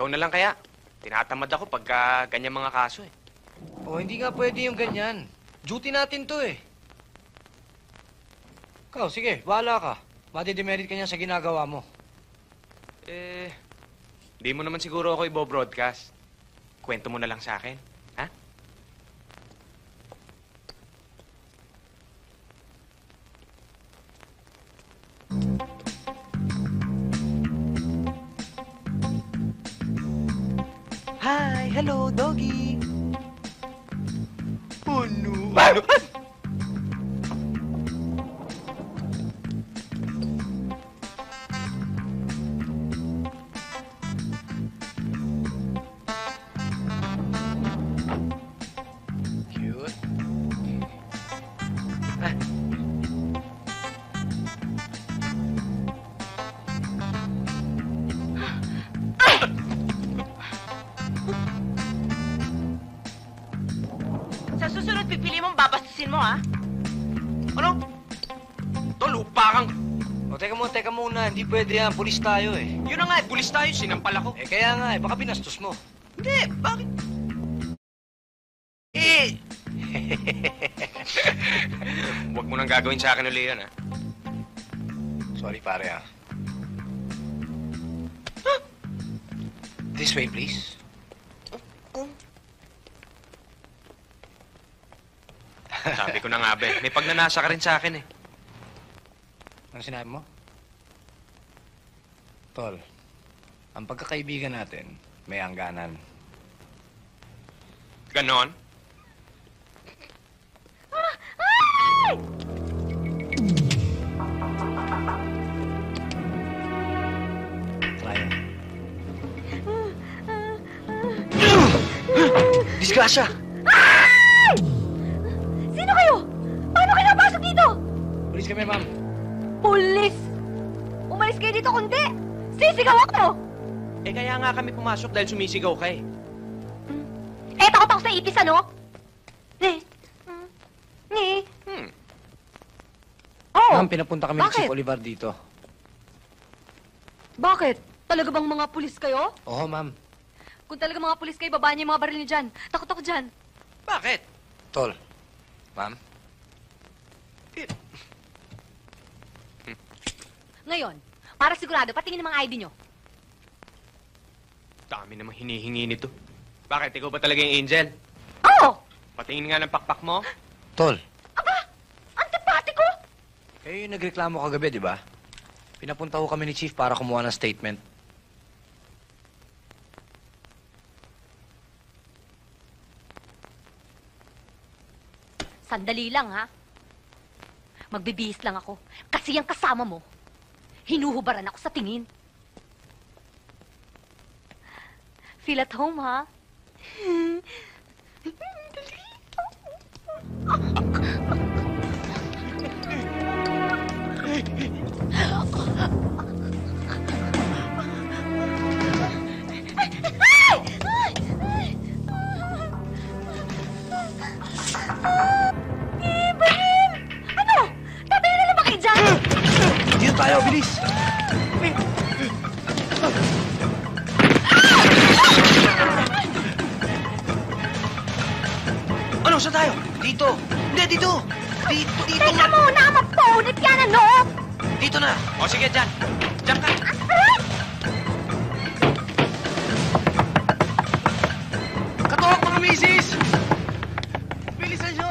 ikaw na lang kaya. Tinatamad ako pagka ganyan mga kaso eh. Oh, hindi nga pwede yung ganyan. Duty natin to eh. Ikaw, sige, bahala ka. Madidemerit ka niya sa ginagawa mo. Di mo naman siguro ako i-broadcast. Kwento mo na lang sa akin, ha? Hi, hello, doggy. Oh no! Ano? Cute. Sa susunod, pipili mong babastusin mo, ha? Ano? Tol, upakang... O, teka muna. Hindi pwede yan. Pulis tayo eh. Yun na nga, pulis tayo. Sinampal ako. Eh, kaya nga eh. Baka binastos mo. Hindi, bakit? Eh... Huwag mo nang gagawin sa akin uli yun, ha? Sorry, pare ah. This way, please. Sabi ko na nga, be. May pagnanasa ka rin sa akin, eh. Ano sinabi mo? Tol, ang pagkakaibigan natin, may hangganan. Ganon? Kaya. Disgrasya! Sino kayo? Paano kayo napasok dito? Pulis kami, ma'am. Pulis! Umalis kayo dito kundi sisigaw ako! Eh, kaya nga kami pumasok dahil sumisigaw ka, eh. Eh, takot ako sa ipis, ano? Ni. Oh, Ma'am, pinapunta kami ni bakit? Chief Olivar dito. Bakit? Talaga bang mga pulis kayo? Oo, ma'am. Kung talaga mga pulis kayo, babaan niyo yung mga baril niyo dyan. Takot ako dyan. Bakit? Tol, ma'am. Ngayon, para sigurado, patingin ng mga ID niyo. Dami namang hinihingi nito. Bakit? Ikaw ba talaga yung angel? Oo! Patingin nga ng pakpak mo. Tol, Aba! Antipati ko! kayo yung nagreklamo kagabi, di ba? Pinapunta ko kami ni Chief para kumuha ng statement. Sandali lang, ha? Magbibihis lang ako. Kasi yung kasama mo, hinuhubaran ako sa tingin. Feel at home, ha? Ibrahim! Ano? Tatayo na lang ba kayo dyan? Dito tayo, bilis! Ano? Saan tayo? Dito. Hindi, dito. Dito Teka na. muna, mapunit yan, ano? Dito na. O, sige, dyan. Dyan ka. Katuwak, mga misis! Bilisan nyo!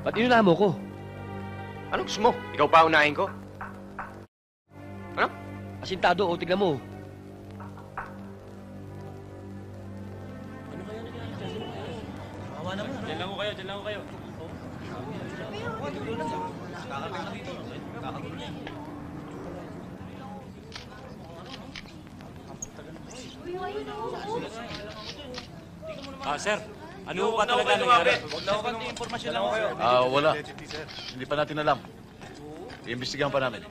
Ba't inunahan mo ko? Anong gusto mo? Ikaw pa unahin ko? Ano? Asintado, o tignan mo. Sir, ano ba talaga nangyari? Wala. Hindi pa natin alam. Iimbestigahan pa namin.